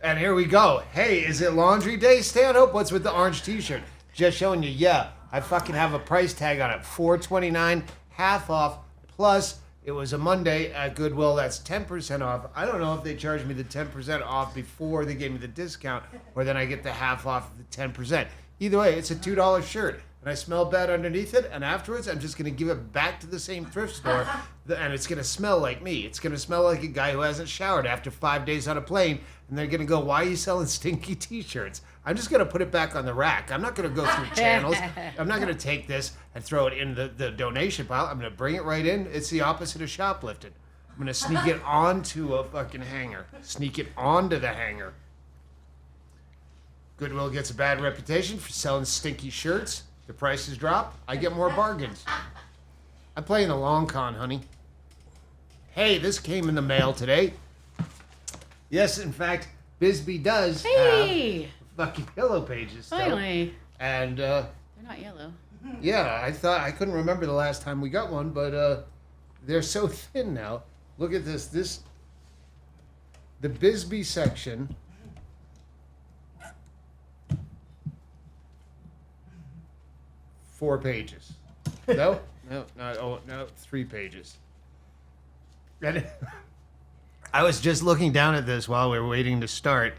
And here we go. Hey, is it laundry day, Stanhope? What's with the orange t-shirt? Just showing you, yeah, I fucking have a price tag on it. $4.29, half off, plus it was a Monday at Goodwill. That's 10% off. I don't know if they charged me the 10% off before they gave me the discount, or then I get the half off of the 10%. Either way, it's a $2 shirt. And I smell bad underneath it, and afterwards I'm just going to give it back to the same thrift store, and it's going to smell like me. It's going to smell like a guy who hasn't showered after 5 days on a plane, and they're going to go, why are you selling stinky t-shirts? I'm just going to put it back on the rack. I'm not going to go through channels. I'm not going to take this and throw it in the donation pile. I'm going to bring it right in. It's the opposite of shoplifting. I'm going to sneak it onto a fucking hanger. Sneak it onto the hanger. Goodwill gets a bad reputation for selling stinky shirts. The prices drop, I get more bargains. I'm playing the long con, honey. Hey, this came in the mail today. Yes, in fact, Bisbee does have fucking yellow pages still. Finally. And, they're not yellow. Yeah, I couldn't remember the last time we got one, but they're so thin now. Look at this. The Bisbee section... 4 pages. No, 3 pages. And I was just looking down at this while we were waiting to start.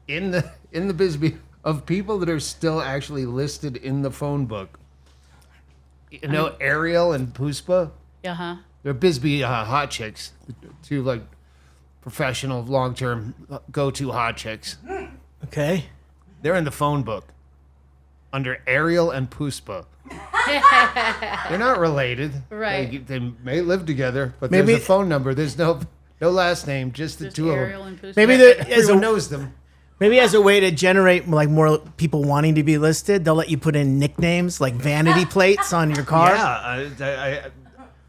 In the Bisbee of people that are still actually listed in the phone book. You know, Ariel and Puspa. Uh-huh. They're Bisbee hot chicks. 2 like professional long-term go-to hot chicks. Okay. They're in the phone book. Under Ariel and Puspa. They're not related. Right. They may live together, but Maybe there's a phone number. There's no last name, just the two Ariel of them. and Puspa. Maybe Everyone knows them. maybe as a way to generate like more people wanting to be listed, they'll let you put in nicknames like vanity plates on your car. Yeah,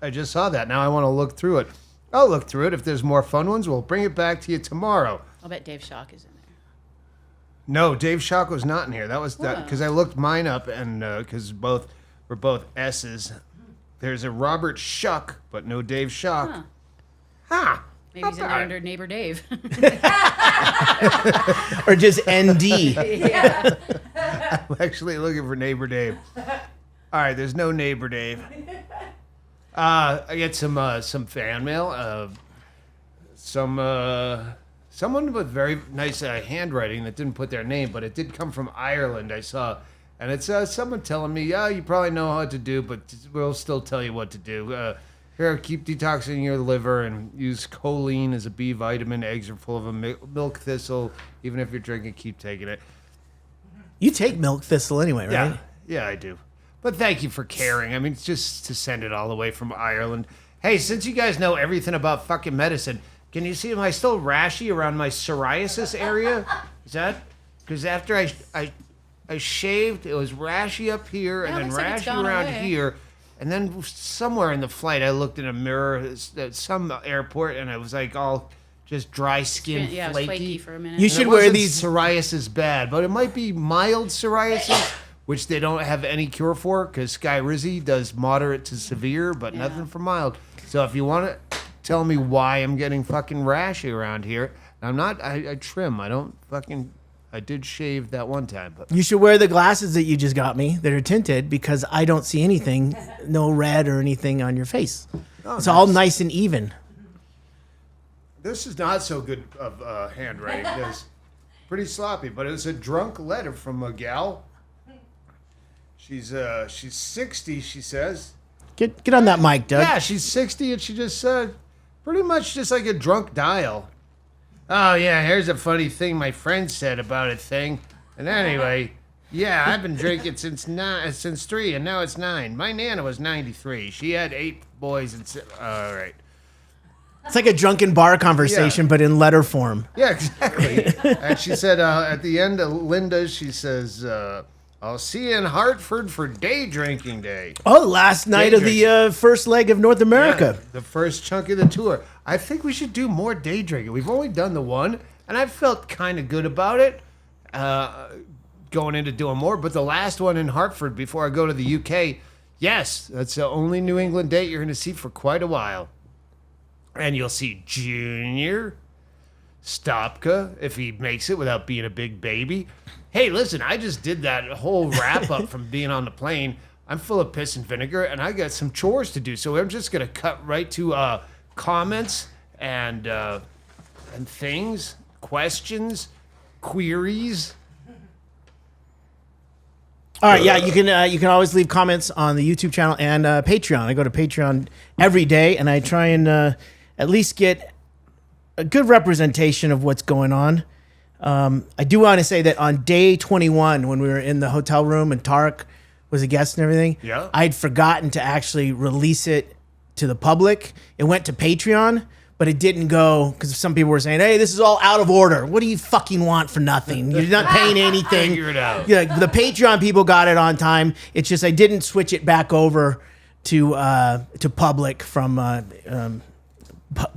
I just saw that. Now I want to look through it. I'll look through it. If there's more fun ones, we'll bring it back to you tomorrow. I'll bet Dave Shock is in there. No, Dave Shock was not in here. That was because I looked mine up, and because we're both S's. There's a Robert Shuck, but no Dave Shock. Huh. Maybe he's in there under Neighbor Dave. Or just ND. Yeah. I'm actually looking for Neighbor Dave. All right, there's no Neighbor Dave. I get some fan mail. Someone with very nice handwriting that didn't put their name, but it did come from Ireland, I saw. And it's someone telling me, yeah, you probably know how to do, but we'll still tell you what to do. Here, keep detoxing your liver and use choline as a B vitamin. Eggs are full of a milk thistle. Even if you're drinking, keep taking it. You take milk thistle anyway, right? Yeah, I do. But thank you for caring. I mean, it's just to send it all the way from Ireland. Hey, since you guys know everything about fucking medicine, can you see, am I still rashy around my psoriasis area? Is that? Because after I shaved, it was rashy up here and then rashy around here. And then somewhere in the flight, I looked in a mirror at some airport, and I was like all just dry skin, Yeah, it was flaky for a minute. You and should it wear wasn't these. psoriasis bad, but it might be mild psoriasis, which they don't have any cure for because Sky Rizzy does moderate to severe, but nothing for mild. So if you want to tell me why I'm getting fucking rashy around here, I'm not. I trim. I don't fucking. I did shave that one time, but You should wear the glasses that you just got me that are tinted because I don't see anything, no red or anything on your face. It's all nice and even. this is not so good of handwriting. It's pretty sloppy, but it was a drunk letter from a gal. She's 60, she says. Get on that mic, Doug. Yeah, she's 60, and she just said, pretty much just like a drunk dial. Oh, yeah, here's a funny thing my friend said about a thing. And anyway, yeah, I've been drinking since 3, and now it's 9. My Nana was 93. She had 8 boys and... all right. It's like a drunken bar conversation, but in letter form. Yeah, exactly. And she said at the end of Linda, she says, I'll see you in Hartford for day drinking day. Oh, last night of the first leg of North America. Yeah, the first chunk of the tour. I think we should do more day drinking. We've only done the one, and I felt kind of good about it going into doing more. But the last one in Hartford before I go to the UK, yes, that's the only New England date you're going to see for quite a while. And you'll see Junior, Stopka if he makes it without being a big baby. Hey, listen, I just did that whole wrap up from being on the plane. I'm full of piss and vinegar, and I got some chores to do. So I'm just gonna cut right to comments and things, questions, queries. All right, yeah, you can always leave comments on the YouTube channel and Patreon. I go to Patreon every day, and I try and at least get a good representation of what's going on. I do want to say that on day 21, when we were in the hotel room and Tarek was a guest and everything, Yeah. I'd forgotten to actually release it to the public. It went to Patreon, but it didn't go because some people were saying, "Hey, this is all out of order. What do you fucking want for nothing? You're not paying anything." Figure it out. Yeah, the Patreon people got it on time. It's just I didn't switch it back over to public from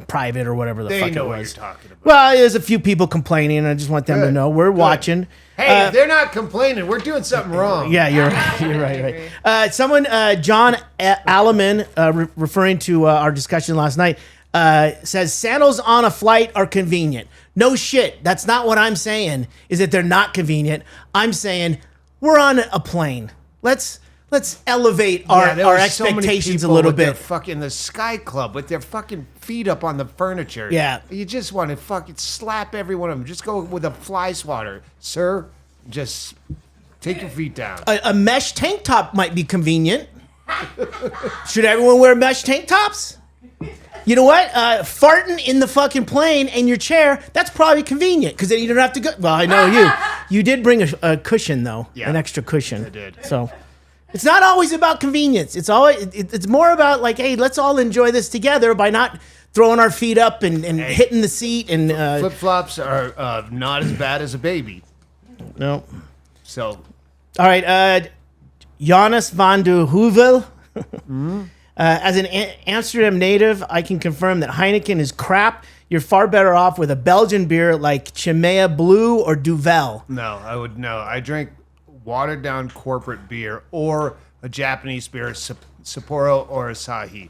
private or whatever the They fuck know it what was. you're talking about. Well, there's a few people complaining, and I just want them to Good. know we're watching. Hey, if they're not complaining, we're doing something wrong. Yeah, you're right. You're right. Someone, John Alleman, referring to our discussion last night, says sandals on a flight are convenient. No shit. That's not what I'm saying. Is that they're not convenient? I'm saying we're on a plane. Let's elevate our there was so many expectations a people little with their bit. fucking the Sky Club with their fucking feet up on the furniture. Yeah. You just want to fucking slap every one of them. Just go with a fly swatter, sir. Just take your feet down. A mesh tank top might be convenient. Should everyone wear mesh tank tops? You know what? Farting in the fucking plane and your chair, that's probably convenient because then you don't have to go. Well, I know you. You did bring a cushion, though. Yeah, an extra cushion. I did. So it's not always about convenience. It's more about like, hey, let's all enjoy this together by not throwing our feet up and hitting the seat. And Flip flops are not as bad as a baby. no. So All right, Jonas van de Heuvel. As an Amsterdam native, I can confirm that Heineken is crap. You're far better off with a Belgian beer like Chimay Blue or Duvel. no, I drink watered down corporate beer or a Japanese beer, Sapporo or Asahi.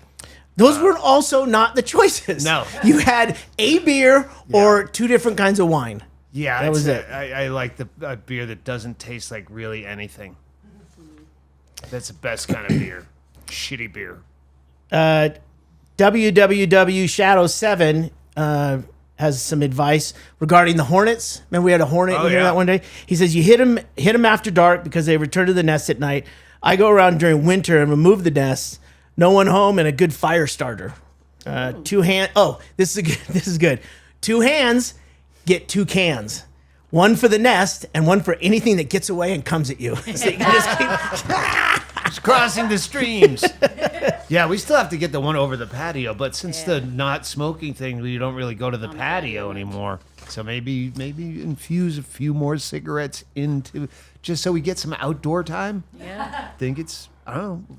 Those were also not the choices. No. You had a beer or two different kinds of wine. Yeah, That was it. I like the beer that doesn't taste like really anything. That's the best kind of beer. Shitty beer. WWW Shadow 7 has some advice regarding the hornets. Remember we had a hornet in here yeah. that one day? He says you hit them after dark because they return to the nest at night. I go around during winter and remove the nest. No one home and a good fire starter. Two hand. Oh, this is good. 2 hands get 2 cans. One for the nest and one for anything that gets away and comes at you. So you can just keep It's crossing the streams. Yeah, we still have to get the one over the patio, but since the not smoking thing, we don't really go to the patio anymore. So maybe infuse a few more cigarettes into just so we get some outdoor time. Yeah. I think it's I don't know.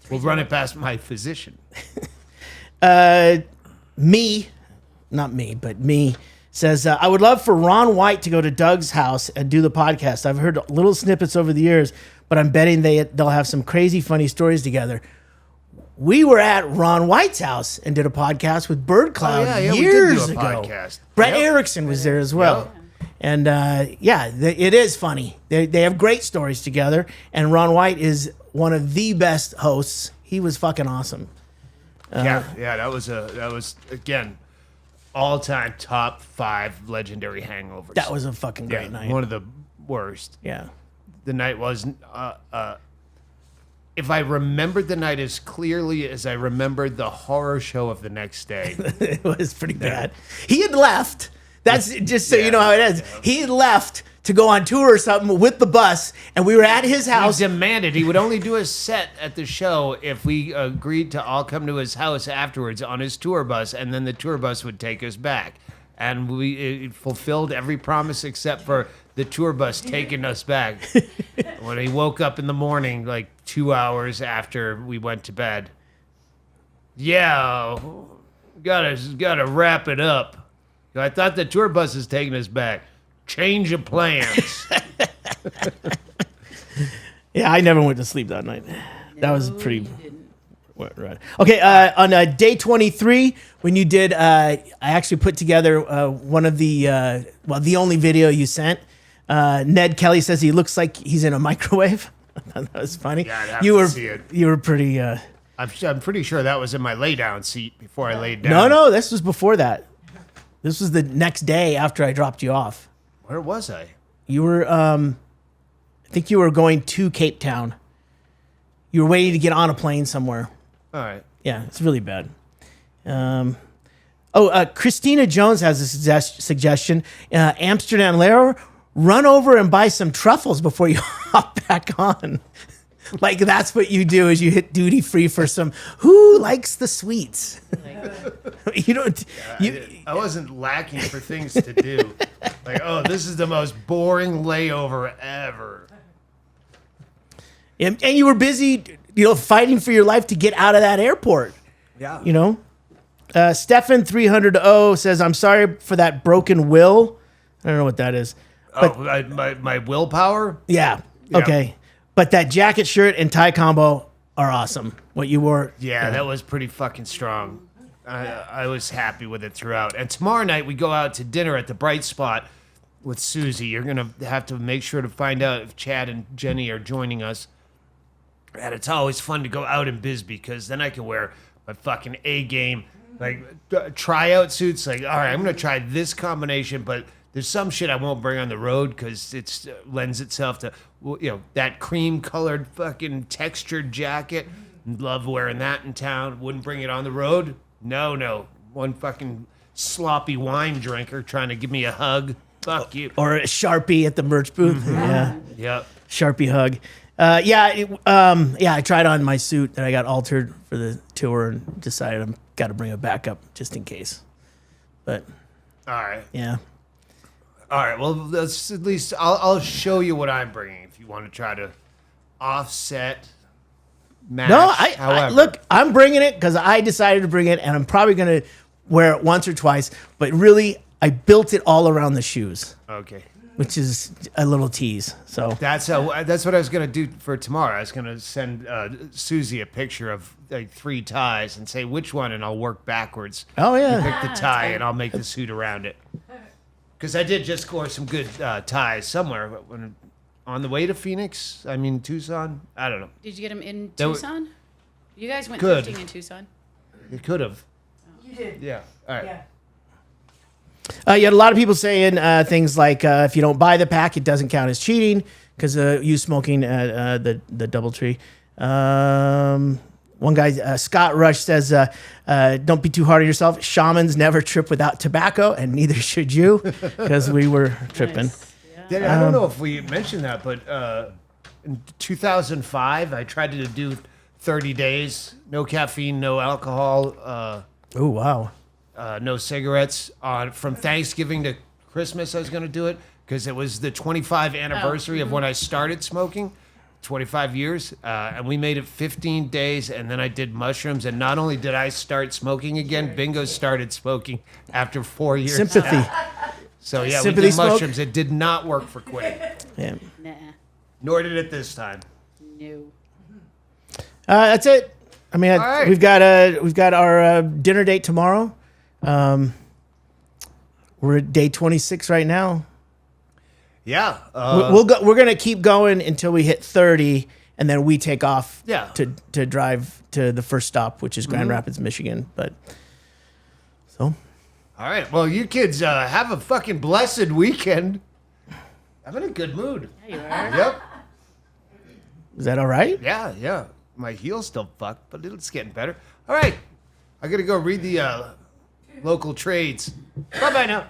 We'll run it past my physician. Me says, I would love for Ron White to go to Doug's house and do the podcast. I've heard little snippets over the years, but I'm betting they'll have some crazy, funny stories together. We were at Ron White's house and did a podcast with Bird Cloud we did years do a ago. podcast. Brett Yep. Erickson was there as well. And it is funny. They have great stories together. And Ron White is one of the best hosts. He was fucking awesome. That was again all-time top 5 legendary hangovers. That was a fucking great night. One of the worst. Yeah. The night was if I remembered the night as clearly as I remembered the horror show of the next day. It was pretty bad. He had left. That's just so you know how it is. Yeah. He had left to go on tour or something with the bus, and we were at his He house. demanded he would only do a set at the show if we agreed to all come to his house afterwards on his tour bus, and then the tour bus would take us back. And it fulfilled every promise except for the tour bus taking us back. When he woke up in the morning, like 2 hours after we went to bed. Yeah, gotta wrap it up. I thought the tour bus is taking us back. Change of plans. Yeah, I never went to sleep that night. That was pretty. Right. Okay, on day 23, when you did, I actually put together one of the, the only video you sent. Ned Kelly says he looks like he's in a microwave. That was funny. Yeah, I'd have to see it. You were pretty. I'm pretty sure that was in my lay down seat before I laid down. No, this was before that. This was the next day after I dropped you off. Where was I? You were, I think you were going to Cape Town. You were waiting to get on a plane somewhere. All right. Yeah, it's really bad. Christina Jones has a suggestion. Amsterdam Lehrer, run over and buy some truffles before you hop back on. Like that's what you do is you hit duty free for some. Who likes the sweets? You don't. I wasn't lacking for things to do. Like, oh, this is the most boring layover ever. And you were busy, fighting for your life to get out of that airport. Yeah. Stefan 300 says, "I'm sorry for that broken will." I don't know what that is. But, my willpower? Yeah. Yeah. Okay. But that jacket, shirt, and tie combo are awesome. What you wore. Yeah, that was pretty fucking strong. I was happy with it throughout. And tomorrow night we go out to dinner at the Bright Spot with Susie. You're going to have to make sure to find out if Chad and Jenny are joining us. And it's always fun to go out in Bisbee because then I can wear my fucking A game, like tryout suits. Like, all right, I'm going to try this combination, but there's some shit I won't bring on the road because it lends itself to, that cream-colored fucking textured jacket. Love wearing that in town. Wouldn't bring it on the road. No. One fucking sloppy wine drinker trying to give me a hug. Fuck you. Or a Sharpie at the merch booth. Mm-hmm. Yeah. Yep. Sharpie hug. I tried on my suit that I got altered for the tour and decided I've got to bring it back up just in case. But, All right. yeah. All right. Well, let's at least I'll show you what I'm bringing if you want to try to offset match. No, however. look, I'm bringing it because I decided to bring it, and I'm probably going to wear it once or twice. But really, I built it all around the shoes, Okay. which is a little tease. So That's what I was gonna do for tomorrow. I was gonna send Susie a picture of like 3 ties and say which one, and I'll work backwards. oh You yeah, pick the tie, and I'll make the suit around it. Because I did just score some good ties somewhere when on the way to Phoenix. I mean Tucson. I don't know. Did you get them in That Tucson? You guys went Good. thrifting in Tucson. It could have. You did. Yeah. All right. Yeah. you had a lot of people saying things like if you don't buy the pack, it doesn't count as cheating because you smoking the DoubleTree. One guy, Scott Rush, says, don't be too hard on yourself. Shamans never trip without tobacco, and neither should you, because we were tripping. Nice. Yeah. I don't know if we mentioned that, but in 2005, I tried to do 30 days, no caffeine, no alcohol, Oh, wow. no cigarettes. From Thanksgiving to Christmas, I was going to do it because it was the 25th anniversary of when I started smoking. 25 years, and we made it 15 days, and then I did mushrooms, and not only did I start smoking again, Bingo started smoking after 4 years. Sympathy. So yeah, Sympathy we did smoke? mushrooms. It did not work for quitting, Yeah. Nah. nor did it this time. No. That's it. I mean, right. we've got our dinner date tomorrow. We're at day 26 right now. Yeah, We're gonna keep going until we hit 30, and then we take off. Yeah. To drive to the first stop, which is Grand Rapids, Michigan. But so all right. Well, you kids have a fucking blessed weekend. I'm in a good mood. Yeah, you are. Yep. is that all right? Yeah. My heel's still fucked, but it's getting better. All right. I gotta go read the local trades. Bye-bye now.